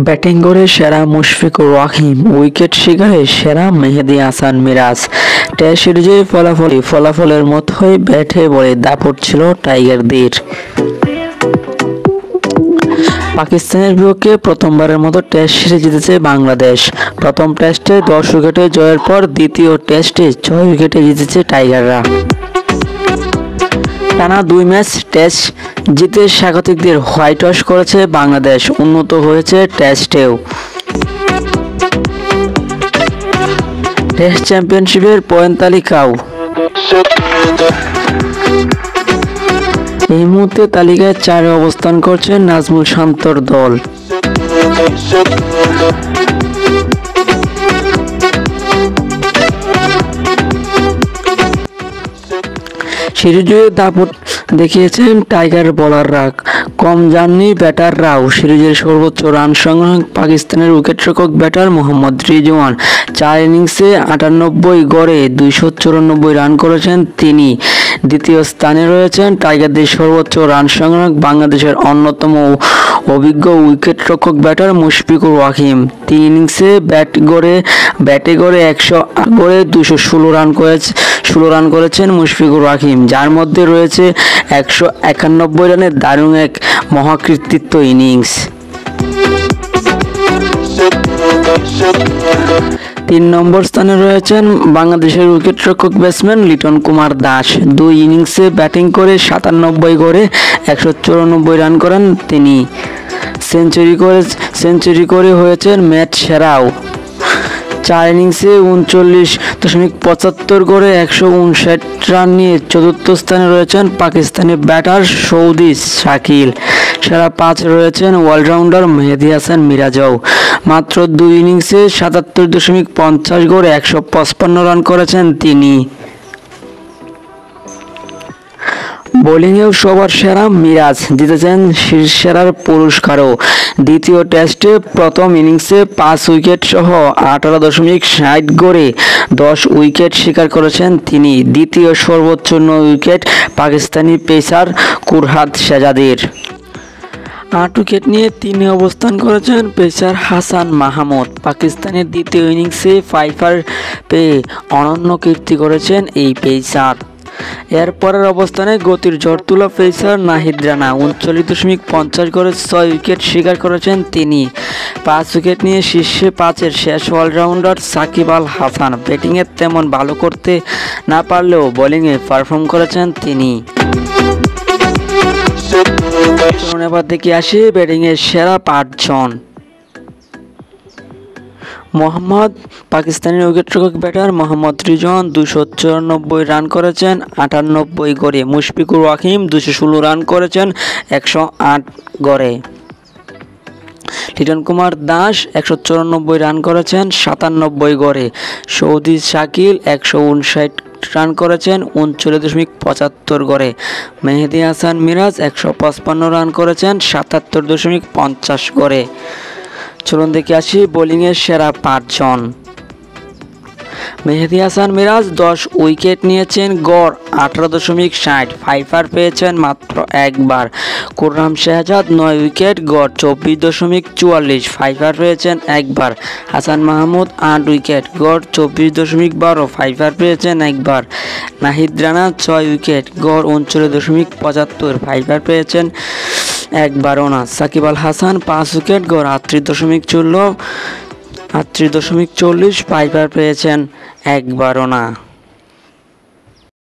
Batting করে সেরা Mushfiqur Rahim, wicket শিকারে সেরা মেহেদী হাসান মিরাজ। টেস্ট সিরিজের ফলাফলের মতোই ব্যাটে বলে দাপট ছিল টাইগারদের। পাকিস্তানের বিপক্ষে প্রথমবারের মতো টেস্ট সিরিজ জিতেছে বাংলাদেশ। প্রথম টেস্টে 10 উইকেটে জয়ের পর দ্বিতীয় টেস্টে 6 উইকেটে জিতেছে টাইগাররা। টানা 2 ম্যাচ টেস্ট জিতে স্বাগতিকদের হোয়াইট ওয়াশ করেছে বাংলাদেশ, উন্নত হয়েছে টেস্টেও। টেস্ট চ্যাম্পিয়নশিপের পয়েন্ট তালিকাও এই মুহূর্তে তালিকায় 4 অবস্থান করছে নাজমুল শান্তর দল। সিরিজ জুড়ে দাপট দেখিয়েছেন টাইগার বোলাররা, কম যাননি ব্যাটাররাও। সিরিজের সর্বোচ্চ রান সংগ্রহ পাকিস্তানের উইকেটরক্ষক ব্যাটার মোহাম্মদ রিজওয়ান। 4 ইনিংসে 98 গড়ে 294 রান করেছেন তিনি। দ্বিতীয় স্থানে রয়েছেন টাইগারদের সর্বোচ্চ রান সংগ্রহ বাংলাদেশের অন্যতম অভিজ্ঞ উইকেটরক্ষক ব্যাটার মুশফিকুর রহিম। 3 ইনিংসে ব্যাটে গড়ে 108 গড়ে 216 রান করেছেন মুশফিকুর রহিম, যার মধ্যে রয়েছে 191 রানের দারুণ এক মহাকৃতিত্ব ইনিংস। 3 নম্বর স্থানে রয়েছেন বাংলাদেশের উইকেটরক্ষক ব্যাটসম্যান লিটন কুমার দাস। 2 ইনিংসে ব্যাটিং করে 97 গড়ে 194 রান করেন তিনি। সেঞ্চুরি করে হয়েছেন ম্যাচ সেরাও। 4 ইনিংসে 39.75 গড়ে 159 রান নিয়ে চতুর্থ স্থানে রয়েছেন পাকিস্তানি ব্যাটার সৌদি শাকিল। সেরা 5 রয়েছেন অলরাউন্ডার মেহেদী হাসান মিরাজও। মাত্র 2 ইনিংসে 77.50 গড়ে 155 রান করেছেন তিনি। বোলিংয়েও সবার সেরা মিরাজ জিতেছেন সেরার পুরস্কারও। দ্বিতীয় টেস্টে প্রথম ইনিংসে 5 উইকেট সহ 18.60 গড়ে 10 উইকেট শিকার করেছেন তিনি। দ্বিতীয় সর্বোচ্চ 9 উইকেট পাকিস্তানি পেসার কুরহাদ শেহজাদের। 8 উইকেট নিয়ে 3 অবস্থান করেছেন পেসার হাসান মাহমুদ। পাকিস্তানের দ্বিতীয় ইনিংসে 5 পেয়ে অনন্য কীর্তি করেছেন এই পেসার। এর পরের অবস্থানে গতির ঝড় তোলা পেসার নাহিদ রানা 39.50 গড়ে 6 উইকেট শিকার করেছেন তিনি। 5 উইকেট নিয়ে শীর্ষে 5-এর শেষ অলরাউন্ডার সাকিব আল হাসান। ব্যাটিংয়ে তেমন ভালো করতে না পারলেও বোলিংয়ে পারফর্ম করেছেন তিনি। এবার দেখে আসি ব্যাটিংয়ের সেরা 5 জন। পাকিস্তানের উইকেটরক্ষক ব্যাটার মোহাম্মদ রিজওয়ান 294 রান করেছেন 98 গড়ে। মুশফিকুর রহিম 216 রান করেছেন 108 গড়ে। লিটন কুমার দাস 194 রান করেছেন 97 গড়ে। সৌদি শাকিল 159 রান করেছেন 39.75 গড়ে। মেহেদী হাসান মিরাজ 155 রান করেছেন 77.50 গড়ে। চলুন দেখে আসি বোলিংয়ের সেরা 5 জন। মেহেদী হাসান মিরাজ 10 উইকেট নিয়েছেন, গড় 18.60, 5 পেয়েছেন মাত্র একবার। কুররাম শেহজাদ 9 উইকেট, গড় 24.44, 5 পেয়েছেন একবার। হাসান মাহমুদ 8 উইকেট, গড় 24.12, 5 পেয়েছেন একবার। নাহিদ রানা 6 উইকেট, গড় 39.75, 5 পেয়েছেন একবারও না। সাকিব আল হাসান 5 উইকেট, গড় 38.40, 5 পেয়েছেন একবারও না।